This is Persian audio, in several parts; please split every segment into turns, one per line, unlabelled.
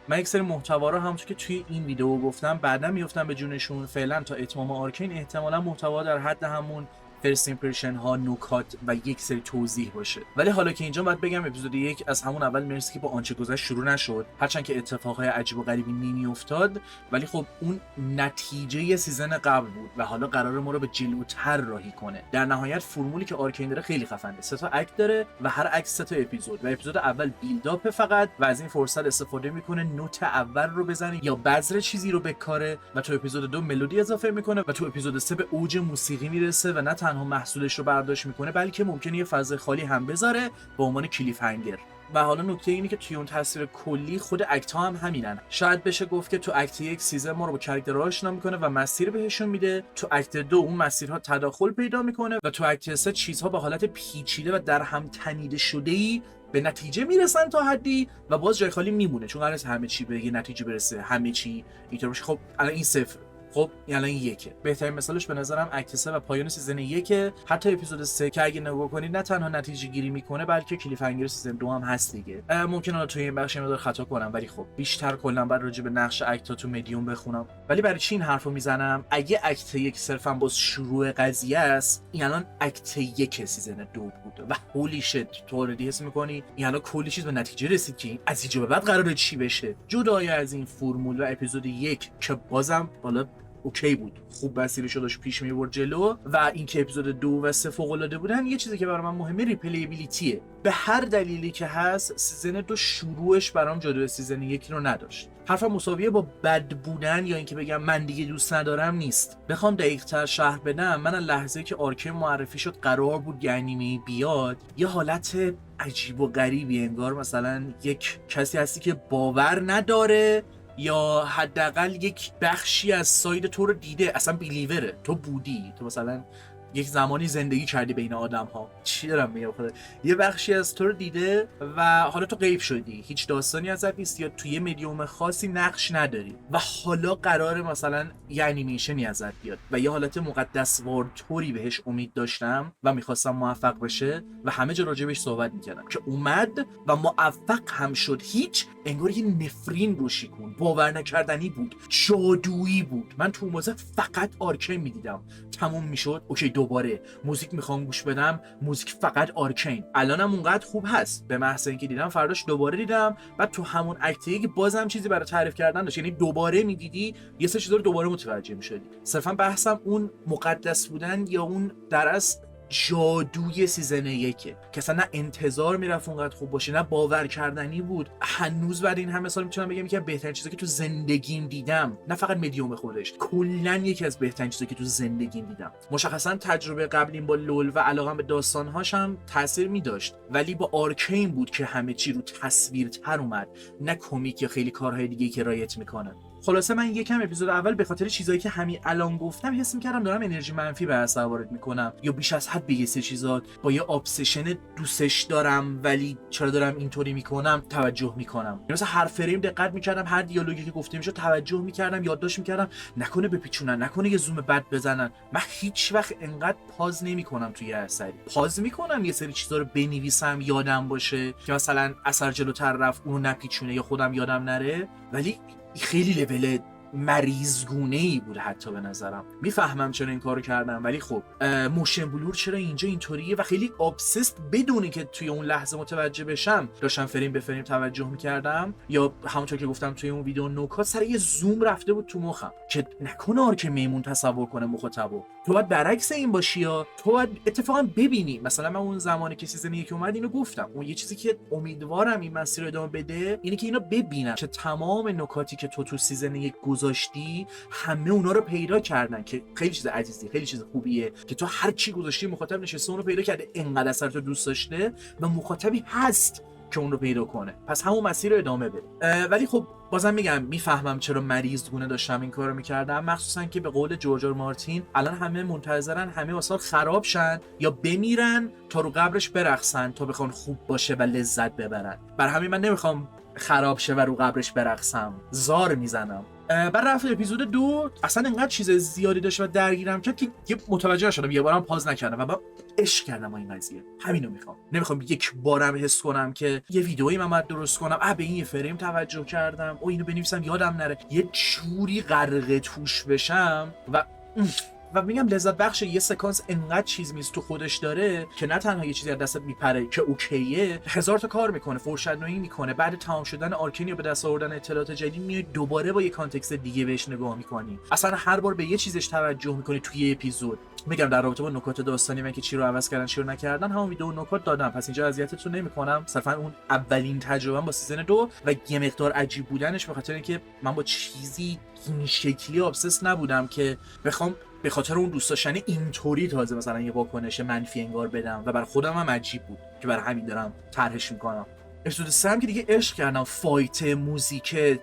من یک سری محتوا رو همونطور که توی این ویدیو گفتم بعدا میافتم به جونشون. فعلا تا اتمام آرکین احتمالا محتوا در حد همون فرست ایمپرشن ها، نکات و یک سری توضیح باشه. ولی حالا که اینجا باید بگم اپیزود 1 از همون اول مرسی که با آنچه گذشت شروع نشد، هرچند که اتفاقهای عجیب و غریبی نمیافتاد، ولی خب اون نتیجه سیزن قبل بود و حالا قرار ما رو به جلوتر راهی کنه. در نهایت فرمولی که آرکین داره خیلی خفنه، 3 تا اکت داره و هر اکت 3 تا اپیزود و اپیزود اول بیلداپ فقط و از این فرصت استفاده میکنه نوت اول رو بزنه یا بذر چیزی رو بکاره و تو اپیزود 2 ملودی اضافه میکنه و تو اپیزود 3 به اوج موسیقی میرسه و نه تنها محصولش رو برداشت میکنه بلکه ممکنه یه فضای خالی هم بذاره به عنوان کلیف هنگر. و حالا نکته اینه که توی اون تصویر کلی خود اکت ها هم همینن. شاید بشه گفت که تو اکت 1 سیزن ما رو با کاراکترها آشنا میکنه و مسیر بهشون میده، تو اکت 2 اون مسیرها تداخل پیدا میکنه و تو اکت 3 چیزها به حالت پیچیده و در هم تنیده شده‌ای به نتیجه میرسن تا حدی و باز جای خالی میمونه چون قراره همه چی به یه نتیجه برسه، همه چی اینطور باشه. خب الان این صفر، خب الان یکه. بهترین مثالش به نظرم اکت 3 و پایان سیزن 1، حتی اپیزود 3 که اگه نگاه کنید نه تنها نتیجه گیری میکنه بلکه کلیف هنگر سیزن 2 هم هست دیگه. ممکنه توی این بخش مقدار خطا کنم ولی خب بیشتر کلا بعد راجع به نقش اکت تو مدیوم بخونم. ولی برای چی این حرفو میزنم؟ اگه اکت 1 صرفا باز شروع قضیه است، این الان اکت 1 سیزن 2 بود و هولی شت تو اوردی حس میکنی این الان کلی چیز به نتیجه رسید که از اینجا به بعد قراره چی بشه. جدای از این فرمول و اپیزود 1 که بازم بالا اوکی بود، خوب مسیرشو داشت پیش میبرد جلو و اینکه اپیزود 2 و 3 فوق العاده بودن، یه چیزی که برای من مهمه ریپلیبیلیتیه. به هر دلیلی که هست سیزن 2 شروعش برام جلوی سیزن 1 رو نداشت. حرفم مساویه با بد بودن یا اینکه بگم من دیگه دوست ندارم نیست. بخوام دقیق‌تر شرح بدم، من از لحظه‌ای که آرکین معرفی شد قرار بود یه انیمه بیاد، یه حالت عجیب و غریبی انگار مثلا یک کسی هستی که باور نداره یا حداقل یک بخشی از ساید تو رو دیده، اصلا بیلیوره، تو بودی، تو مثلا یک زمانی زندگی کردی بین آدم ها، چی دارم میگم خدا، یه بخشی از تو رو دیده و حالا تو غیب شدی، هیچ داستانی ازت نیست یا توی مدیوم خاصی نقش نداری و حالا قراره مثلا یه انیمیشنی ازت بیاد و یه حالت مقدسوار طوری بهش امید داشتم و میخواستم موفق بشه و همه جا راجبش صحبت میکردم که اومد و موفق هم شد. هیچ انگار یه نفرین رو شیکون، باور نکردنی بود، جادویی بود. من تو موزه فقط آرکین میدیدم، تموم میشد اوکی دوباره موزیک میخوام گوش بدم، موزیک فقط آرکین. الانم اونقدر خوب هست، به محض اینکه دیدم فرداش دوباره دیدم، بعد تو همون اکتی که بازم چیزی برای تعریف کردن داشت، یعنی دوباره میدیدی یه سری چیزا رو دوباره متوجه میشدی. صرفا بحثم اون مقدس بودن یا اون در اصل جادوی سیزن 1 که اصلا نه انتظار میرفت اونقدر خوب باشه نه باور کردنی بود. هنوز بعد این همه سال میتونم بگم که بهترین چیزی که تو زندگیم دیدم، نه فقط مدیوم خودش، کلا یکی از بهترین چیزی که تو زندگیم دیدم. مشخصا تجربه قبلیم با لول و علاقم به داستانهاش هم تاثیر میداشت، ولی با آرکین بود که همه چی رو تصویرتر اومد، نه کمیک یا خیلی کارهای دیگه که رایت میکنن. خلاصه من یکم اپیزود اول به خاطر چیزایی که همین الان گفتم حس می‌کردم دارم انرژی منفی به اعصاب وارد میکنم یا بیش از حد به یه سری چیزا با یه ابسشن دوستش دارم ولی چرا دارم اینطوری میکنم توجه میکنم. مثلا هر فریم دقت میکردم، هر دیالوگی که گفته میشد توجه میکردم، یادداشت میکردم نکنه بپیچونن، نکنه یه زوم بد بزنن. من هیچ وقت انقدر پاز نمیکنم توی اثری. پاز میکنم یه سری چیزا رو بنویسم یادم باشه که مثلا اثر جلوتر رفت اونو نپیچونه یا خودم یادم نره، ولی خیلی لول مریضگونه ای بود حتی به نظرم. میفهمم چرا این کارو کردم ولی خب موشن بلور چرا اینجا اینطوریه و خیلی ابسست بدونی که توی اون لحظه متوجه بشم داشتم فریم به فریم توجه میکردم یا همونطور که گفتم توی اون ویدیو نوکات سر یه زوم رفته بود تو مخم که نکنه آرک میمون تصور کنه مخاطبو. تو باید برعکس این باشی یا تو باید اتفاقا ببینی. مثلا من اون زمانی که سیزن 1 اومد اینو گفتم، اون یه چیزی که امیدوارم این مسیر رو ادامه بده اینه که اینو ببینم که تمام نکاتی که تو سیزن 1 گذاشتی همه اونا رو پیدا کردن که خیلی چیز عزیزی، خیلی چیز خوبیه که تو هر چی گذاشتی مخاطب نشسته اون رو پیدا کرده، انقدر اثر تو دوست داشته و مخاطبی هست که اون رو پیدا کنه، پس همون مسیر رو ادامه بده. ولی خب بازم میگم میفهمم چرا مریضگونه داشتم این کارو میکردم، مخصوصا که به قول جورج آر مارتین الان همه منتظرن همه واسه خراب شن یا بمیرن تا رو قبرش برقصن تا بخوان خوب باشه و لذت ببرن. بر همین من نمیخوام خراب شه و رو قبرش برقصم، زار میزنم. بعد رفت اپیزود 2 اصلا انقدر چیز زیادی داشت و درگیرم کرد که متوجه شدم، یه بارم پاز نکردم و عشق کردم با این قضیه. همینو نمیخوام یک بارم حس کنم که یه ویدئویی من باید درست کنم، به این یه فریم توجه کردم او اینو بنویسم یادم نره، یه جوری غرق توش بشم و میگم لذت بخش. یه سکانس انقدر چیز میز تو خودش داره که نه تنها یه چیزی از دستت میپره که اوکیه، هزار تا کار میکنه، فرشت‌نویی میکنه، بعد تمام شدن آرکین یا به دست آوردن اطلاعات جدید میای دوباره با یه کانتکست دیگه بهش نگاه میکنی، اصلا هر بار به یه چیزش توجه میکنی توی اپیزود. میگم در رابطه با نکات داستانی من که چی رو عوض کردن چی رو نکردن همون ویدیو نکات دادم، پس اینجا اذیتتون نمیکنم. صرفا اون اولین تجربه با سیزن 2 و یه مقدار عجیب بودنش به خاطر اینکه من با چیزی این شکلی ابسس نبودم که بخوام به خاطر اون دوست داشتن اینطوری تازه مثلا یه واکنش منفی انگار بدم و برای خودم هم عجیب بود که برای همین دارم طرحش میکنم. اپیزود 3 هم که دیگه عشق کردم، فایت، موزیک،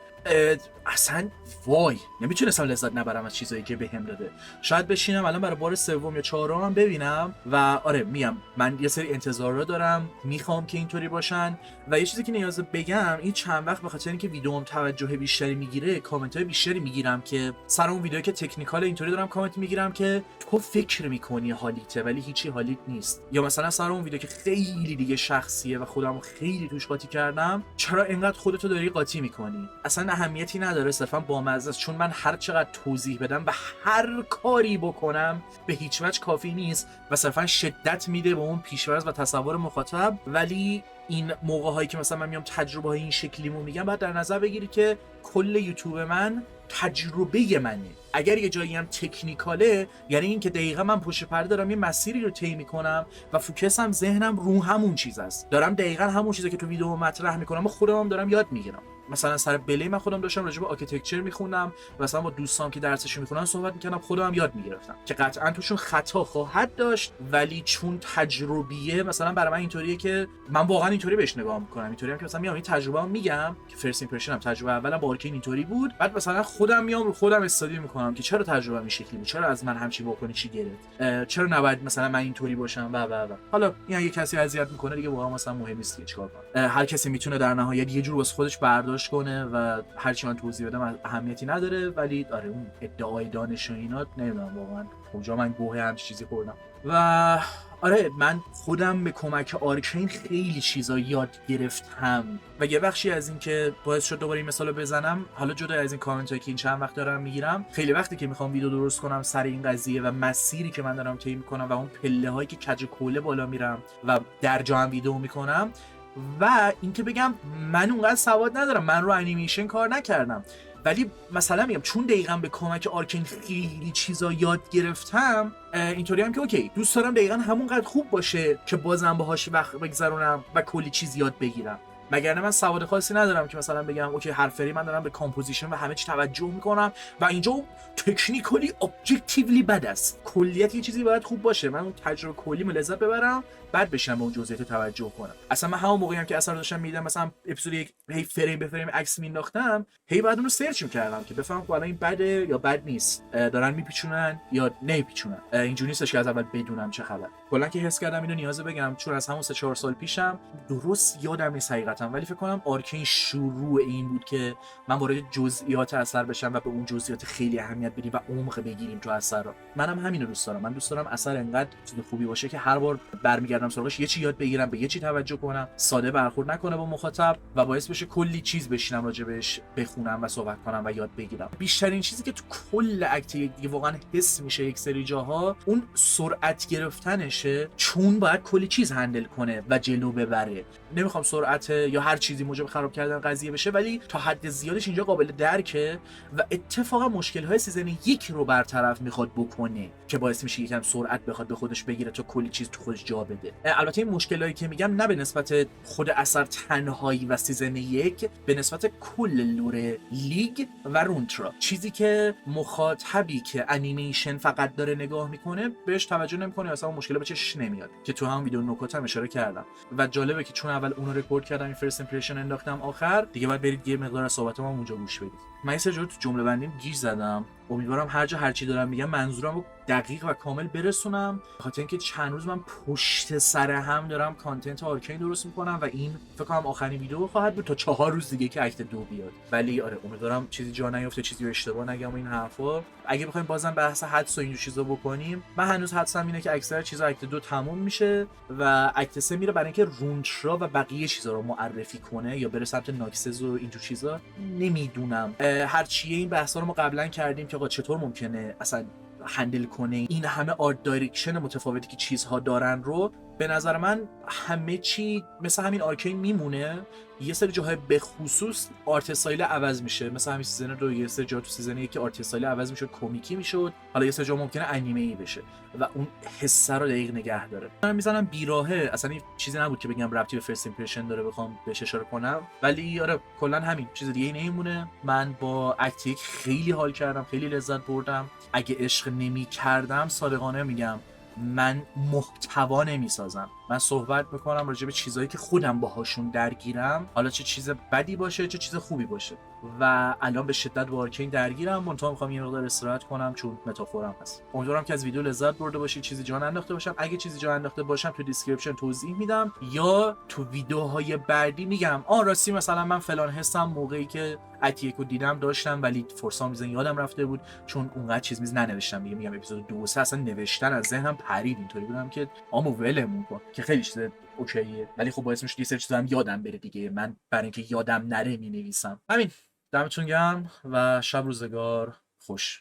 اصلا وای نمیتونستم لذت نبرم از چیزایی که بهم داده. شاید بشینم الان برای بار سوم یا چهارم هم ببینم و آره میگم من یه سری انتظارا دارم، میخوام که اینطوری باشن. و یه چیزی که نیاز بگم این چند وقت به خاطر اینکه ویدیوم توجه بیشتری میگیره کامنت های بیشتری میگیرم که سر اون ویدیویی که تکنیکال اینطوری دارم کامنت میگیرم که تو فکر میکنی حالیته ولی هیچی حالیت نیست، یا مثلا سر اون ویدیو که خیلی دیگه شخصیه و خودمو خیلی توش قاطی کردم چرا اینقدر خودتو داری قاطی میکنی، اصلا اهمیتی نداره، صرفا بامزه است. چون من هر چقدر توضیح بدم و هر کاری بکنم به هیچ وجه کافی نیست و صرفا شدت میده به اون پیش‌فرض و تصور مخاطب. ولی این موقع‌هایی که مثلا من میام تجربه‌های این شکلیمو میگم بعد در نظر بگیری که کل یوتیوب من تجربه منه. اگر یه جایی هم تکنیکاله یعنی این که دقیقا من پشت پرده دارم یه مسیری رو طی میکنم و فوکسم ذهنم رو همون چیز است، دارم دقیقا همون چیزی که تو ویدیو مطرح میکنم و خودم هم دارم یاد میگیرم. مثلا سر بلی من خودم داشتم راجع به آرکیتکچر میخوندم، مثلا با دوستام که درسش میخونن صحبت میکردم، خودم هم یاد میگرفتم که قطعا توشون خطا خواهد داشت ولی چون تجربیه مثلا برای من اینطوریه که من واقعا اینطوری بهش نگاه میکنم، اینطوری هم که مثلا میام این تجربه‌ام میگم که فرست ایمپرشنم تجربه اولم با آرکین اینطوری بود، بعد مثلا خودم میام رو خودم استادی میکنم که چرا تجربه این شکلی بود، چرا از من همچین واکنشی گرفت، چرا نباید مثلا من اینطوری باشم و حالا این اگه کسی اذیت میکنه دیگه واقعا مثلا مهم نیست که چیکار کنه، هر کسی میتونه در نهایت یه جور واسه خودش برداشت کنه و هر چی من توضیح بدم اهمیتی نداره. ولی آره اون ادعای دانش و اینا نمیدونم واقعا کجا من گوه همچین چیزی خوردم. و آره من خودم به کمک آرکین خیلی چیزا یاد گرفتم و یه بخشی از این که باعث شد دوباره این مثالو بزنم، حالا جدا از این کامنتایی که این چند وقت دارم میگیرم، خیلی وقتی که میخوام ویدیو درست کنم سر این قضیه و مسیری که من دارم طی میکنم و اون پله‌هایی که کج کوله بالا میرم و در جا هم ویدیو میکنم و اینکه بگم من اونقدر سواد ندارم، من رو انیمیشن کار نکردم، ولی مثلا میگم چون دقیقاً به کمک آرکین خیلی چیزا یاد گرفتم اینطوری هم که اوکی دوست دارم دقیقاً همونقدر خوب باشه که بازم باهاش وقت بگذرونم و کلی چیز یاد بگیرم. مگر نه من سواد خاصی ندارم که مثلا بگم اوکی هر فری من دارم به کامپوزیشن و همه چی توجه میکنم و اینجا تکنیکالی ابجکتیولی بد است، کلیت یه چیزی باید خوب باشه، من اون تجربه کلی لذت ببرم بعد بشم به اون جزئیات توجه کنم. اصلا من همون موقعی هم که اثر داشتم میدیدم مثلا اپیزود یک هی فریم به فریم عکس مینداختم هی بعد اون رو سرچ میکردم که بفهمم که این بده یا بد نیست، دارن میپیچونن یا نمیپیچونن، اینجوری نیستش که از اول بدونم چه خبر. کلا که حس کردم اینو نیازه بگم چون از همون 3-4 سال پیشم درست یادم نیست حقیقتا، ولی فکر کنم آرکین شروع این بود که من وارد جزئیات اثر بشم و به اون جزئیات خیلی اهمیت بدیم و عمق بگیریم تو اثر رو. منم همینو دوست دارم، من دوست دارم اثر انقدر چیز خوبی باشه که هر بار برمیگردم سراغش یه چی یاد بگیرم، به یه چی توجه کنم، ساده برخورد نکنه با مخاطب و باعث بشه کلی چیز بشینم راجع بهش بخونم و صحبت کنم و یاد بگیرم. بیشترین چیزی که تو کل اکت دیگه واقعا حس میشه یک سری جاها اون سرعت گرفتنشه، چون باید کلی چیز هندل کنه و جلو ببره. نمیخوام سرعت یا هر چیزی موجب خراب کردن قضیه بشه ولی تا حد زیادش اینجا قابل درکه و اتفاقا مشکل‌های سیزن 1 رو برطرف میخواد بکنه که باعث میشه یکم سرعت بخواد به خودش بگیره تا کلی چیز تو خودش جا بده. البته این مشکلایی که میگم نه به نسبت خود اثر تنهایی و سیزن 1، به نسبت کل لور لیگ و رونترا، چیزی که مخاطبی که انیمیشن فقط داره نگاه میکنه بهش توجه نمیکنه، اصلا اون مشکل به چشش نمیاد که تو هم ویدیو نکاتم اشاره کردم. و جالبه که چون اول اون رو رکورد کردم این فرست ایمپرشن انداختم آخر دیگه، باید برید یه مقدار از صحبتام اونجا گوش بدید. من یه سری جا تو جمله بندیم گیج زدم. امیدوارم هر جا هر چی دارم میگم منظورم رو دقیق و کامل برسونم، خاطر اینکه چند روز من پشت سر هم دارم کانتنت آرکین درست میکنم و این فکر کنم آخرین ویدیو خواهد بود تا 4 روز دیگه که اکت 2 بیاد. ولی آره امیدوارم چیزی جا نیفته، چیزی رو اشتباه نگم و این حرفا. اگه بخوایم بازم بحث حدس و این چیزا بکنیم، من هنوز حدسم اینه که اکثر چیزا اکت 2 تموم میشه و اکت 3 میره برای اینکه رونترا و بقیه چیزا رو معرفی کنه یا بره سمت ناکسز و اینجور چیزا. نمیدونم هر چیه این بحثا رو ما قبلا کردیم که آقا چطور ممکنه اصلا هندل کنه این همه آرت دایرکشن متفاوتی که چیزها دارن رو. به نظر من همه چی مثل همین آرکین میمونه، یه سری جاهای به خصوص آرت استایل عوض میشه، مثل همین سیزن 2 یه سری جا تو سیزن 1 آرت استایل عوض میشه، کمیکی میشد، حالا یه سری جا ممکنه انیمه ای بشه و اون حس رو دقیق نگه داره. من میزنم بیراهه، اصلا این چیزی نبود که بگم ربطی به فرست ایمپرشن داره بخوام بهش اشاره کنم، ولی آره کلا همین چیز دیگه نمیمونه. من با اکت 1 خیلی حال کردم، خیلی لذت بردم. اگه عشق نمی‌کردم صادقانه میگم من محتوا نمیسازم. من صحبت میکنم راجع به چیزایی که خودم باهاشون درگیرم، حالا چه چیز بدی باشه چه چیز خوبی باشه، و الان به شدت با آرکین درگیرم. منتها میخوام یه مقدار استراحت کنم چون متافورم هست. امیدوارم که از ویدیو لذت برده باشید، چیزی جا انداخته باشم. اگه چیزی جا انداخته باشم تو دیسکریپشن توضیح میدم یا تو ویدیوهای بعدی میگم راستی مثلا من فلان حسم موقعی که اتیکو دیدم داشتم ولی فورسام میزن یادم رفته بود چون اونقدر چیز میز ننوشتم. میگم اپیزود 2 3 اصلا نوشتن از ذهنم پرید، اینطوری بودم که ولمون کن که خیلی چیز اوکیه، ولی خب باعث میشه یه سری چیزا هم یادم بره دیگه. من برای اینکه یادم نره مینویسم. همین. دمتون گرم و شب روزگار خوش.